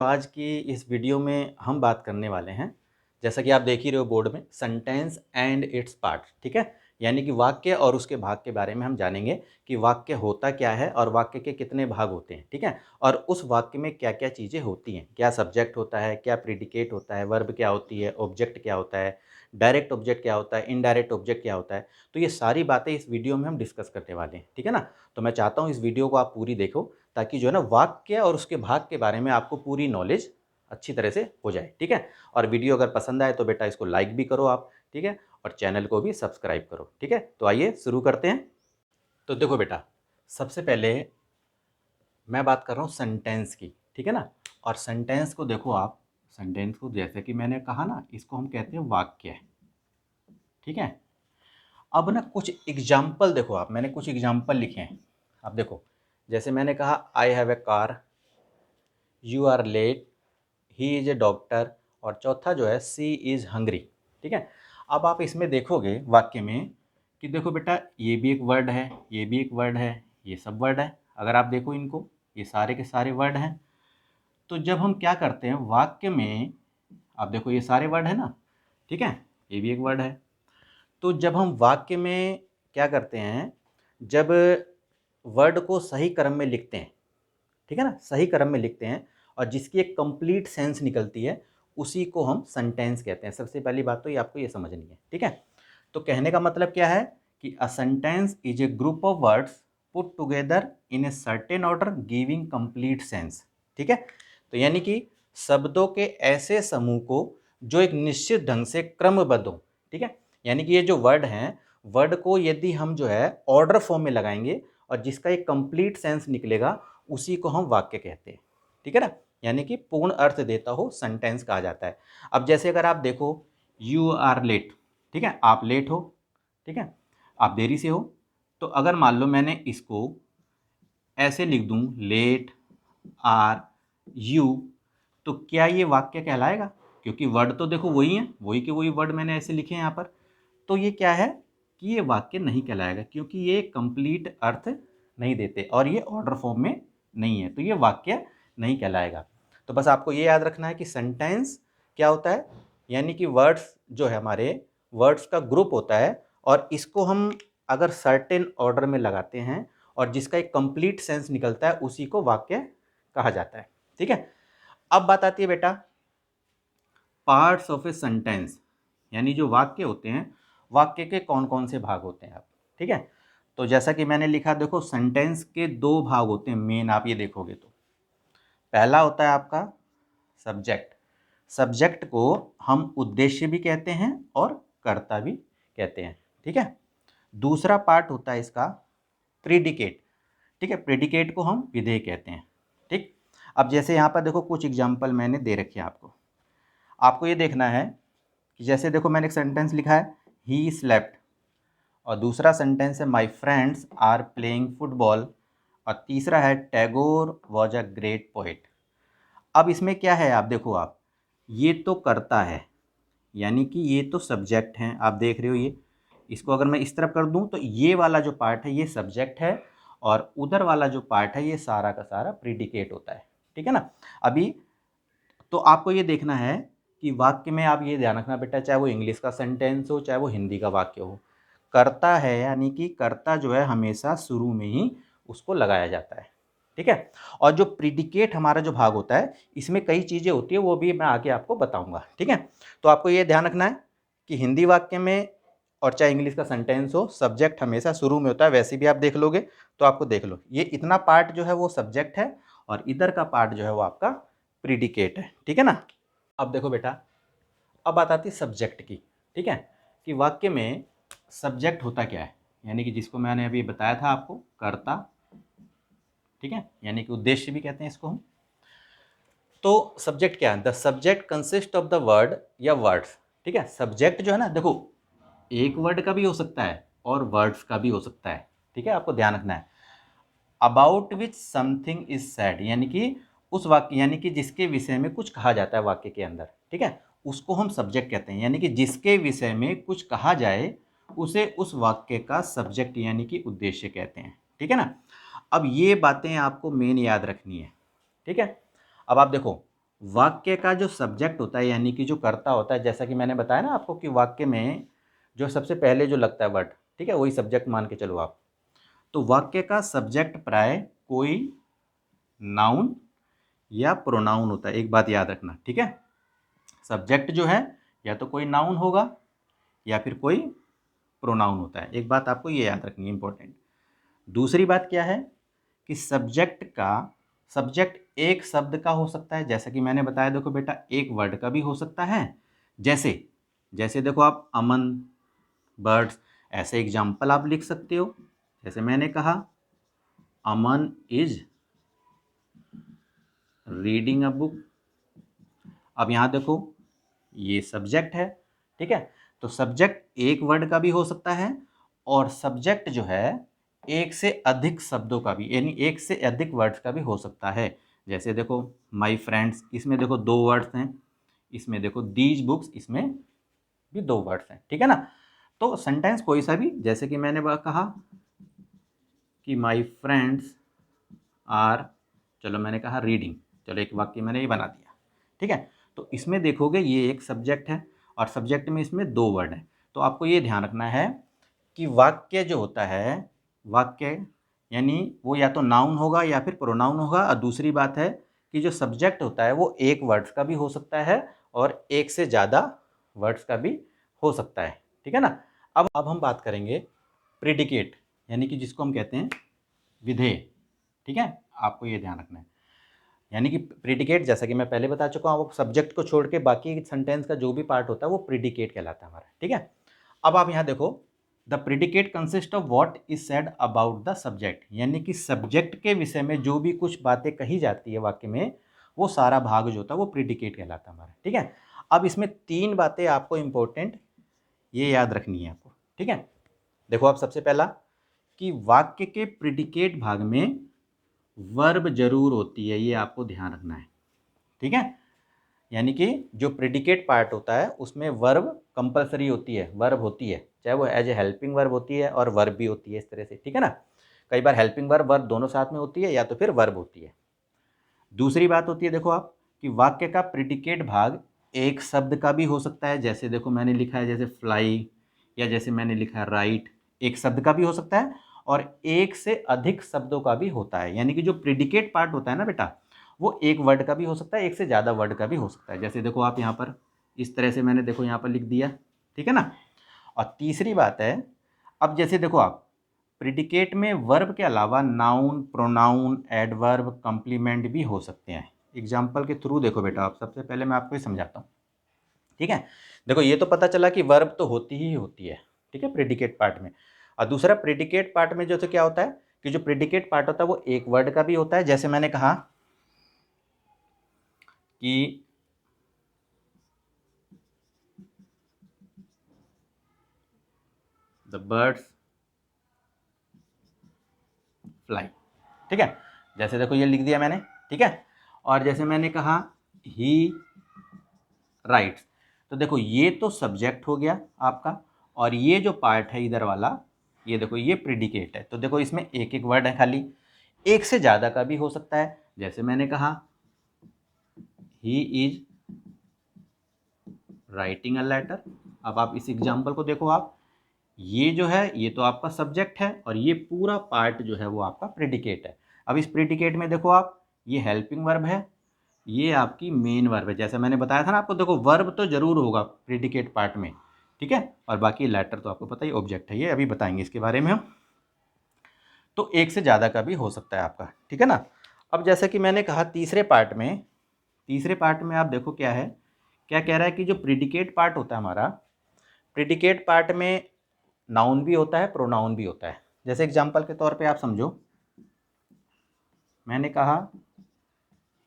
आज की इस वीडियो में हम बात करने वाले हैं, जैसा कि आप देख ही रहे हो बोर्ड में, सेंटेंस एंड इट्स पार्ट। ठीक है, यानी कि वाक्य और उसके भाग के बारे में हम जानेंगे कि वाक्य होता क्या है और वाक्य के कितने भाग होते हैं। ठीक है, और उस वाक्य में क्या क्या चीज़ें होती हैं, क्या सब्जेक्ट होता है, क्या प्रीडिकेट होता है, वर्ब क्या होती है, ऑब्जेक्ट क्या होता है, डायरेक्ट ऑब्जेक्ट क्या होता है, इनडायरेक्ट ऑब्जेक्ट क्या होता है। तो ये सारी बातें इस वीडियो में हम डिस्कस करने वाले हैं। ठीक है ना, तो मैं चाहता हूँ इस वीडियो को आप पूरी देखो, ताकि जो है ना वाक्य और उसके भाग के बारे में आपको पूरी नॉलेज अच्छी तरह से हो जाए। ठीक है, और वीडियो अगर पसंद आए तो बेटा इसको लाइक भी करो आप। ठीक है, और चैनल को भी सब्सक्राइब करो। ठीक है, तो आइए शुरू करते हैं। तो देखो बेटा, सबसे पहले मैं बात कर रहा हूँ सेंटेंस की। ठीक है ना, और सेंटेंस को देखो आप, सेंटेंस को जैसे कि मैंने कहा ना, इसको हम कहते हैं वाक्य। ठीक है, अब ना कुछ एग्जाम्पल देखो आप, मैंने कुछ एग्जाम्पल लिखे हैं। अब देखो, जैसे मैंने कहा I have a car, you are late, he is a doctor, और चौथा जो है सी इज़ हंग्री। ठीक है, अब आप इसमें देखोगे वाक्य में कि देखो बेटा, ये भी एक वर्ड है, ये भी एक वर्ड है, ये सब वर्ड है। अगर आप देखो इनको, ये सारे के सारे वर्ड हैं। तो जब हम क्या करते हैं वाक्य में, आप देखो ये सारे वर्ड है ना, ठीक है, ये भी एक वर्ड है। तो जब हम वाक्य में क्या करते हैं, जब वर्ड को सही क्रम में लिखते हैं, ठीक है ना, सही क्रम में लिखते हैं और जिसकी एक कंप्लीट सेंस निकलती है, उसी को हम सेंटेंस कहते हैं। सबसे पहली बात तो ये आपको ये समझनी है। ठीक है, तो कहने का मतलब क्या है कि a sentence is a group of words put together in a certain order giving complete sense. ठीक है, तो यानी कि शब्दों के ऐसे समूह को जो एक निश्चित ढंग से क्रमबद्ध हो। ठीक है, यानी कि ये जो वर्ड हैं, वर्ड को यदि हम जो है ऑर्डर फॉर्म में लगाएंगे और जिसका एक कंप्लीट सेंस निकलेगा, उसी को हम वाक्य कहते हैं। ठीक है ना, यानी कि पूर्ण अर्थ देता हो सेंटेंस कहा जाता है। अब जैसे अगर आप देखो, यू आर लेट, ठीक है, आप लेट हो, ठीक है, आप देरी से हो। तो अगर मान लो मैंने इसको ऐसे लिख दूं, लेट आर यू, तो क्या ये वाक्य कहलाएगा? क्योंकि वर्ड तो देखो वही है, वही के वही वर्ड मैंने ऐसे लिखे हैं यहाँ पर। तो ये क्या है कि ये वाक्य नहीं कहलाएगा, क्योंकि ये कंप्लीट अर्थ नहीं देते और ये ऑर्डर फॉर्म में नहीं है, तो ये वाक्य नहीं कहलाएगा। तो बस आपको ये याद रखना है कि सेंटेंस क्या होता है, यानी कि वर्ड्स जो है हमारे, वर्ड्स का ग्रुप होता है, और इसको हम अगर सर्टेन ऑर्डर में लगाते हैं और जिसका एक कंप्लीट सेंस निकलता है, उसी को वाक्य कहा जाता है। ठीक है, अब बात आती है बेटा पार्ट्स ऑफ ए सेंटेंस, यानी जो वाक्य होते हैं, वाक्य के कौन कौन से भाग होते हैं आप। ठीक है, तो जैसा कि मैंने लिखा, देखो सेंटेंस के दो भाग होते हैं मेन, आप ये देखोगे तो पहला होता है आपका सब्जेक्ट। सब्जेक्ट को हम उद्देश्य भी कहते हैं और कर्ता भी कहते हैं। ठीक है, दूसरा पार्ट होता है इसका प्रीडिकेट। ठीक है, प्रीडिकेट को हम विधेय कहते हैं। ठीक, अब जैसे यहाँ पर देखो कुछ एग्जाम्पल मैंने दे रखे हैं आपको, आपको ये देखना है कि जैसे देखो मैंने एक सेंटेंस लिखा है, ही स्लेप्ट, और दूसरा सेंटेंस है my friends are playing football, और तीसरा है Tagore was a great poet. अब इसमें क्या है, आप देखो आप, ये तो करता है, यानी कि ये तो सब्जेक्ट हैं, आप देख रहे हो ये, इसको अगर मैं इस तरफ कर दूं तो ये वाला जो पार्ट है ये सब्जेक्ट है, और उधर वाला जो पार्ट है ये सारा का सारा प्रीडिकेट होता है। ठीक है ना, अभी तो आपको ये देखना है कि वाक्य में आप ये ध्यान रखना बेटा, चाहे वो इंग्लिश का सेंटेंस हो चाहे वो हिंदी का वाक्य हो, कर्ता है, यानी कि कर्ता जो है हमेशा शुरू में ही उसको लगाया जाता है। ठीक है, और जो प्रीडिकेट हमारा जो भाग होता है, इसमें कई चीज़ें होती है, वो भी मैं आगे आपको बताऊंगा। ठीक है, तो आपको ये ध्यान रखना है कि हिंदी वाक्य में और चाहे इंग्लिश का सेंटेंस हो, सब्जेक्ट हमेशा शुरू में होता है। वैसे भी आप देख लोगे तो आपको देख लो, ये इतना पार्ट जो है वो सब्जेक्ट है और इधर का पार्ट जो है वो आपका प्रीडिकेट है। ठीक है ना, अब देखो बेटा, अब बात आती है सब्जेक्ट की। ठीक है, कि वाक्य में सब्जेक्ट होता क्या है, यानी कि जिसको मैंने अभी बताया था आपको, कर्ता। ठीक है, यानी कि उद्देश्य भी कहते हैं इसको हम। तो सब्जेक्ट क्या है, the subject consist of the word या वर्ड्स। ठीक है, सब्जेक्ट जो है ना, देखो एक वर्ड का भी हो सकता है और वर्ड्स का भी हो सकता है। ठीक है, आपको ध्यान रखना है। About which something is sad, यानी कि उस वाक्य, यानी कि जिसके विषय में कुछ कहा जाता है वाक्य के अंदर, ठीक है, उसको हम सब्जेक्ट कहते हैं। यानी कि जिसके विषय में कुछ कहा जाए, उसे उस वाक्य का सब्जेक्ट यानी कि उद्देश्य कहते हैं। ठीक है ना, अब ये बातें आपको मेन याद रखनी है। ठीक है, अब आप देखो, वाक्य का जो सब्जेक्ट होता है यानी कि जो कर्ता होता है, जैसा कि मैंने बताया ना आपको कि वाक्य में जो सबसे पहले जो लगता है वर्ड, ठीक है, वही सब्जेक्ट मान के चलो आप। तो वाक्य का सब्जेक्ट प्राय कोई नाउन या प्रोनाउन होता है, एक बात याद रखना, ठीक है। सब्जेक्ट जो है या तो कोई नाउन होगा या फिर कोई प्रोनाउन होता है, एक बात आपको ये याद रखनी है, इंपॉर्टेंट। दूसरी बात क्या है कि सब्जेक्ट एक शब्द का हो सकता है, जैसा कि मैंने बताया, देखो बेटा, एक वर्ड का भी हो सकता है। जैसे जैसे देखो आप अमन, बर्ड्स, ऐसे एग्जाम्पल आप लिख सकते हो। जैसे मैंने कहा अमन इज रीडिंग अ बुक। अब यहाँ देखो ये सब्जेक्ट है, ठीक है। तो सब्जेक्ट एक वर्ड का भी हो सकता है और सब्जेक्ट जो है एक से अधिक शब्दों का भी, यानी एक से अधिक वर्ड्स का भी हो सकता है। जैसे देखो माय फ्रेंड्स, इसमें देखो दो वर्ड्स हैं। इसमें देखो दीज बुक्स, इसमें भी दो वर्ड्स हैं, ठीक है ना। तो सेंटेंस कोई सा भी, जैसे कि मैंने कहा कि माय फ्रेंड्स आर, चलो मैंने कहा रीडिंग, चलो एक वाक्य मैंने ये बना दिया, ठीक है। तो इसमें देखोगे ये एक सब्जेक्ट है और सब्जेक्ट में इसमें दो वर्ड हैं। तो आपको ये ध्यान रखना है कि वाक्य जो होता है, वाक्य यानी वो या तो नाउन होगा या फिर प्रोनाउन होगा। और दूसरी बात है कि जो सब्जेक्ट होता है वो एक वर्ड्स का भी हो सकता है और एक से ज़्यादा वर्ड्स का भी हो सकता है, ठीक है ना। अब हम बात करेंगे प्रिडिकेट, यानी कि जिसको हम कहते हैं विधेय, ठीक है। आपको ये ध्यान रखना है, यानी कि प्रिडिकेट, जैसा कि मैं पहले बता चुका हूँ, वो सब्जेक्ट को छोड़ के बाकी सेंटेंस का जो भी पार्ट होता है वो प्रिडिकेट कहलाता है हमारा, ठीक है। अब आप यहाँ देखो, the predicate consist of what is said about the subject, यानी कि सब्जेक्ट के विषय में जो भी कुछ बातें कही जाती है वाक्य में, वो सारा भाग जो होता है वो प्रिडिकेट कहलाता है हमारा, ठीक है। अब इसमें तीन बातें आपको इंपॉर्टेंट ये याद रखनी है आपको, ठीक है। देखो आप, सबसे पहला कि वाक्य के प्रिडिकेट भाग में वर्ब जरूर होती है, ये आपको ध्यान रखना है, ठीक है। यानी कि जो प्रिडिकेट पार्ट होता है उसमें वर्ब कंपलसरी होती है, वर्ब होती है, चाहे वो एज ए हेल्पिंग वर्ब होती है और वर्ब भी होती है, इस तरह से, ठीक है ना। कई बार हेल्पिंग वर्ब वर्ब दोनों साथ में होती है या तो फिर वर्ब होती है। दूसरी बात होती है, देखो आप, कि वाक्य का प्रिडिकेट भाग एक शब्द का भी हो सकता है। जैसे देखो मैंने लिखा है जैसे फ्लाई, या जैसे मैंने लिखा है राइट, एक शब्द का भी हो सकता है और एक से अधिक शब्दों का भी होता है। यानी कि जो प्रिडिकेट पार्ट होता है ना बेटा, वो एक वर्ड का भी हो सकता है, एक से ज़्यादा वर्ड का भी हो सकता है। जैसे देखो आप यहाँ पर इस तरह से मैंने देखो यहाँ पर लिख दिया, ठीक है ना। और तीसरी बात है, अब जैसे देखो आप, प्रिडिकेट में वर्ब के अलावा नाउन, प्रोनाउन, एडवर्ब, कम्प्लीमेंट भी हो सकते हैं। एग्जाम्पल के थ्रू देखो बेटा, आप सबसे पहले मैं आपको ये समझाता हूँ, ठीक है। देखो ये तो पता चला कि वर्ब तो होती ही होती है, ठीक है, प्रिडिकेट पार्ट में। और दूसरा, प्रिडिकेट पार्ट में जो तो क्या होता है कि जो प्रिडिकेट पार्ट होता है वो एक वर्ड का भी होता है। जैसे मैंने कहा कि द बर्ड्स फ्लाई, ठीक है। जैसे देखो ये लिख दिया मैंने, ठीक है। और जैसे मैंने कहा ही राइट्स, तो देखो ये तो सब्जेक्ट हो गया आपका, और ये जो पार्ट है इधर वाला, ये देखो ये प्रिडिकेट है। तो देखो इसमें एक एक वर्ड है खाली, एक से ज़्यादा का भी हो सकता है। जैसे मैंने कहा he is writing a letter. अब आप इस एग्जाम्पल को देखो आप, ये जो है ये तो आपका सब्जेक्ट है और ये पूरा पार्ट जो है वो आपका प्रेडिकेट है। अब इस प्रेडिकेट में देखो आप, ये हेल्पिंग वर्ब है, ये आपकी मेन वर्ब है। जैसे मैंने बताया था ना आपको, देखो वर्ब तो जरूर होगा प्रेडिकेट पार्ट में, ठीक है। और बाकी लेटर तो आपको पता ही ऑब्जेक्ट है, ये अभी बताएंगे इसके बारे में हम। तो एक से ज़्यादा का भी हो सकता है आपका, ठीक है ना। अब जैसा कि मैंने कहा तीसरे पार्ट में आप देखो क्या है, क्या कह रहा है कि जो प्रेडिकेट पार्ट होता है हमारा, प्रेडिकेट पार्ट में नाउन भी होता है, प्रोनाउन भी होता है। जैसे एग्जांपल के तौर पे आप समझो, मैंने कहा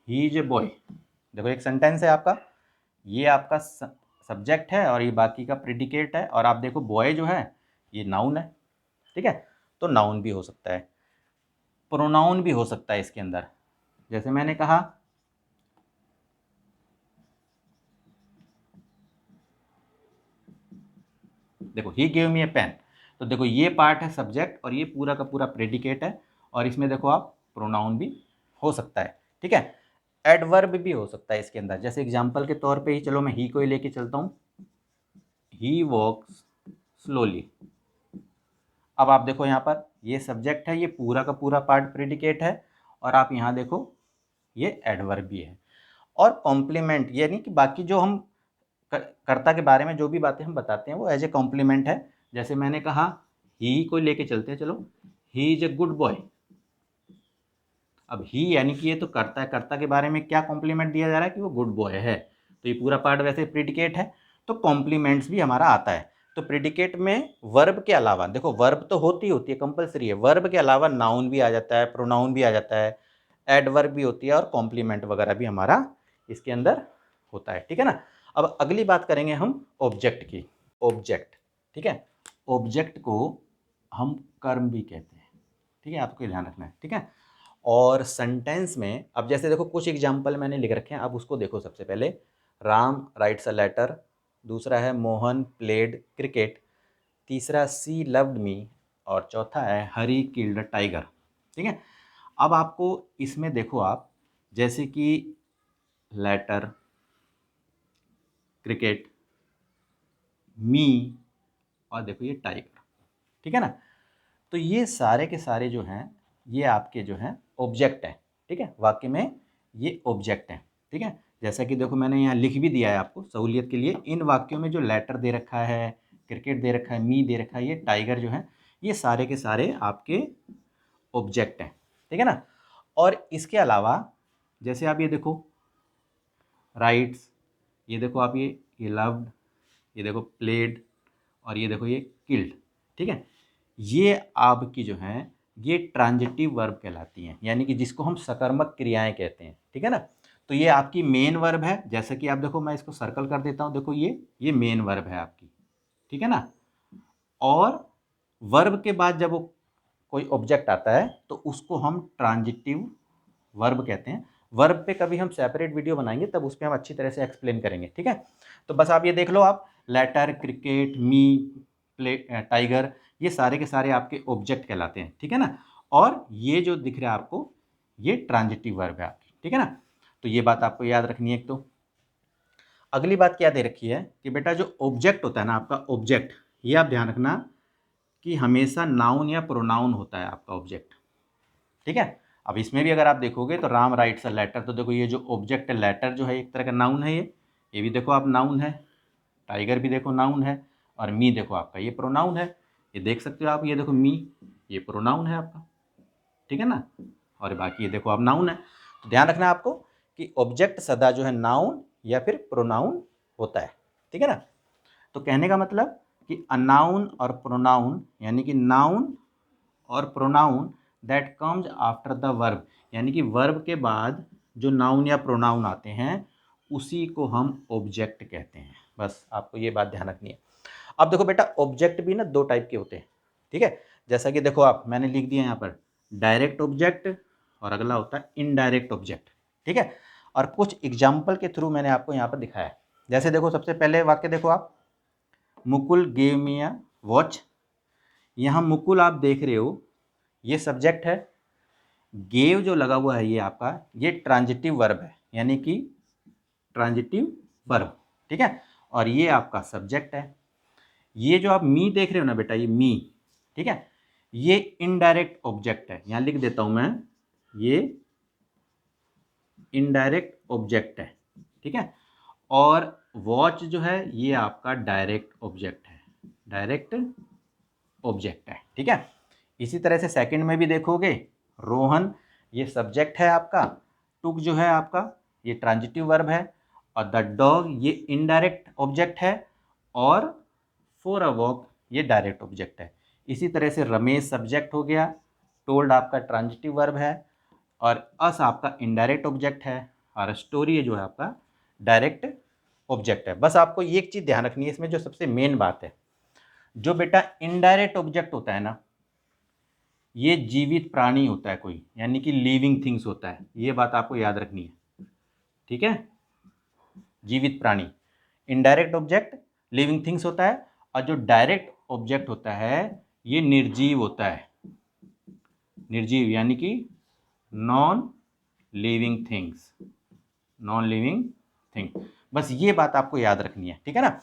ही इज ए बॉय। देखो एक सेंटेंस है आपका, ये आपका सब्जेक्ट है और ये बाकी का प्रेडिकेट है। और आप देखो बॉय जो है ये नाउन है, ठीक है। तो नाउन भी हो सकता है, प्रोनाउन भी हो सकता है इसके अंदर। जैसे मैंने कहा देखो he gave me A pen, तो देखो ये पार्ट है सब्जेक्ट और ये पूरा का पूरा प्रेडिकेट है। और इसमें देखो आप प्रोनाउन भी हो सकता है, ठीक है। एडवर्ब भी हो सकता है इसके अंदर। जैसे एग्जांपल के तौर पे ही चलो मैं ही को ही लेके चलता हूँ, ही वॉक्स स्लोली। अब आप देखो यहाँ पर ये सब्जेक्ट है, ये पूरा का पूरा पार्ट प्रेडिकेट है, और आप यहाँ देखो ये एडवर्ब भी है। और कॉम्प्लीमेंट यानी कि बाकी जो हम कर्ता के बारे में जो भी बातें हम बताते हैं वो एज ए कॉम्प्लीमेंट है। जैसे मैंने कहा ही को लेके चलते हैं, चलो he is a good boy. अब ही यानी कि ये तो कर्ता है, कर्ता के बारे में क्या कॉम्प्लीमेंट दिया जा रहा है कि वो गुड बॉय है, तो ये पूरा पार्ट वैसे प्रेडिकेट है, तो कॉम्प्लीमेंट्स भी हमारा आता है। तो प्रेडिकेट में वर्ब के अलावा देखो, वर्ब तो होती है कंपलसरी है, वर्ब के अलावा नाउन भी आ जाता है, प्रोनाउन भी आ जाता है, एडवर्ब भी होती है, और कॉम्प्लीमेंट वगैरह भी हमारा इसके अंदर होता है। ठीक है ना। अब अगली बात करेंगे हम ऑब्जेक्ट की। ऑब्जेक्ट, ठीक है, ऑब्जेक्ट को हम कर्म भी कहते हैं। ठीक है, आपको ध्यान रखना है। ठीक है, और सेंटेंस में अब जैसे देखो कुछ एग्जाम्पल मैंने लिख रखे हैं, अब उसको देखो। सबसे पहले राम राइट्स अ लेटर, दूसरा है मोहन प्लेड क्रिकेट, तीसरा सी लव्ड मी, और चौथा है हरी किल्ड टाइगर। ठीक है, अब आपको इसमें देखो आप, जैसे कि लेटर, क्रिकेट, मी, और देखो ये टाइगर। ठीक है ना, तो ये सारे के सारे जो हैं ये आपके जो हैं ऑब्जेक्ट हैं। ठीक है, वाक्य में ये ऑब्जेक्ट हैं। ठीक है, जैसा कि देखो मैंने यहाँ लिख भी दिया है आपको सहूलियत के लिए, इन वाक्यों में जो लेटर दे रखा है, क्रिकेट दे रखा है, मी दे रखा है, ये टाइगर जो है, ये सारे के सारे आपके ऑब्जेक्ट हैं। ठीक है ना। और इसके अलावा जैसे आप ये देखो राइट्स, ये देखो आप ये लव्ड, ये देखो प्लेड, और ये देखो ये किल्ड। ठीक है, ये आपकी जो हैं ये ट्रांजिटिव वर्ब कहलाती हैं, यानी कि जिसको हम सकर्मक क्रियाएं कहते हैं। ठीक है ना, तो ये आपकी मेन वर्ब है। जैसे कि आप देखो मैं इसको सर्कल कर देता हूँ, देखो ये मेन वर्ब है आपकी। ठीक है ना, और वर्ब के बाद जब वो कोई ऑब्जेक्ट आता है तो उसको हम ट्रांजिटिव वर्ब कहते हैं। वर्ब पे कभी हम सेपरेट वीडियो बनाएंगे, तब उस पर हम अच्छी तरह से एक्सप्लेन करेंगे। ठीक है, तो बस आप ये देख लो, आप लेटर, क्रिकेट, मी, प्ले, टाइगर, ये सारे के सारे आपके ऑब्जेक्ट कहलाते हैं। ठीक है ना, और ये जो दिख रहा है आपको ये ट्रांजिटिव वर्ब है आपकी। ठीक है ना, तो ये बात आपको याद रखनी है। एक तो अगली बात क्या दे रखी है कि बेटा जो ऑब्जेक्ट होता है ना आपका ऑब्जेक्ट, ये आप ध्यान रखना कि हमेशा नाउन या प्रोनाउन होता है आपका ऑब्जेक्ट। ठीक है, अब इसमें भी अगर आप देखोगे तो राम राइट्स अ लेटर, तो देखो ये जो ऑब्जेक्ट है लेटर जो है एक तरह का नाउन है, ये भी देखो आप नाउन है, टाइगर भी देखो नाउन है, और मी देखो आपका ये प्रोनाउन है। ये देख सकते हो आप, ये देखो मी, ये प्रोनाउन है आपका। ठीक है ना, और बाकी ये देखो आप नाउन है। तो ध्यान रखना आपको कि ऑब्जेक्ट सदा जो है नाउन या फिर प्रोनाउन होता है। ठीक है ना, तो कहने का मतलब कि अ नाउन और प्रोनाउन, यानी कि नाउन और pronoun that comes after the verb, यानी कि वर्ब के बाद जो नाउन या प्रोनाउन आते हैं उसी को हम ऑब्जेक्ट कहते हैं। बस आपको ये बात ध्यान रखनी है। अब देखो बेटा ऑब्जेक्ट भी ना दो टाइप के होते हैं। ठीक है, जैसा कि देखो आप मैंने लिख दिया यहाँ पर डायरेक्ट ऑब्जेक्ट, और अगला होता है इनडायरेक्ट ऑब्जेक्ट। ठीक है, और कुछ एग्जाम्पल के थ्रू मैंने आपको यहाँ पर दिखाया है। जैसे देखो सबसे पहले वाक्य देखो आप, Mukul gave me a watch. यहाँ मुकुल आप देख रहे हो ये सब्जेक्ट है, गेव जो लगा हुआ है ये आपका ये ट्रांजिटिव वर्ब है, यानी कि ट्रांजिटिव वर्ब। ठीक है, और ये आपका सब्जेक्ट है। ये जो आप मी देख रहे हो ना बेटा, ये मी, ठीक है, ये इनडायरेक्ट ऑब्जेक्ट है। यहाँ लिख देता हूं मैं, ये इनडायरेक्ट ऑब्जेक्ट है। ठीक है, और वॉच जो है ये आपका डायरेक्ट ऑब्जेक्ट है, डायरेक्ट ऑब्जेक्ट है। ठीक है, इसी तरह से सेकंड में भी देखोगे, रोहन ये सब्जेक्ट है आपका, टुक जो है आपका ये ट्रांजिटिव वर्ब है, और द डॉग ये इनडायरेक्ट ऑब्जेक्ट है, और फॉर अ वॉक ये डायरेक्ट ऑब्जेक्ट है। इसी तरह से रमेश सब्जेक्ट हो गया, टोल्ड आपका ट्रांजिटिव वर्ब है, और अस आपका इनडायरेक्ट ऑब्जेक्ट है, और स्टोरी जो है आपका डायरेक्ट ऑब्जेक्ट है। बस आपको ये एक चीज़ ध्यान रखनी है इसमें, जो सबसे मेन बात है, जो बेटा इनडायरेक्ट ऑब्जेक्ट होता है ना, ये जीवित प्राणी होता है कोई, यानी कि लिविंग थिंग्स होता है, ये बात आपको याद रखनी है। ठीक है, जीवित प्राणी, इनडायरेक्ट ऑब्जेक्ट लिविंग थिंग्स होता है, और जो डायरेक्ट ऑब्जेक्ट होता है ये निर्जीव होता है, निर्जीव यानी कि non living things. Non living thing. बस ये बात आपको याद रखनी है, ठीक है ना।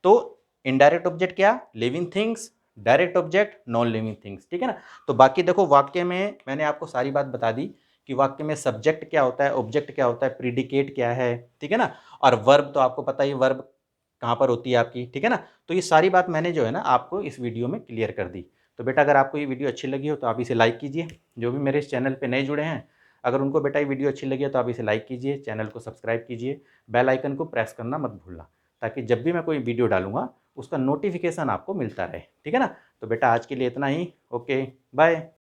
तो इनडायरेक्ट ऑब्जेक्ट क्या, living things, direct object non living things, ठीक है ना। तो बाकी देखो वाक्य में मैंने आपको सारी बात बता दी कि वाक्य में सब्जेक्ट क्या होता है, ऑब्जेक्ट क्या होता है, प्रीडिकेट क्या है, ठीक है ना। और वर्ब तो आपको पता ही, वर्ब कहाँ पर होती है आपकी, ठीक है ना। तो ये सारी बात मैंने जो है ना आपको इस वीडियो में क्लियर कर दी। तो बेटा अगर आपको ये वीडियो अच्छी लगी हो तो आप इसे लाइक कीजिए। जो भी मेरे इस चैनल पे नए जुड़े हैं, अगर उनको बेटा ये वीडियो अच्छी लगी है तो आप इसे लाइक कीजिए, चैनल को सब्सक्राइब कीजिए, बेल आइकन को प्रेस करना मत भूलना, ताकि जब भी मैं कोई वीडियो डालूंगा उसका नोटिफिकेशन आपको मिलता रहे, ठीक है ना। तो बेटा आज के लिए इतना ही, ओके बाय।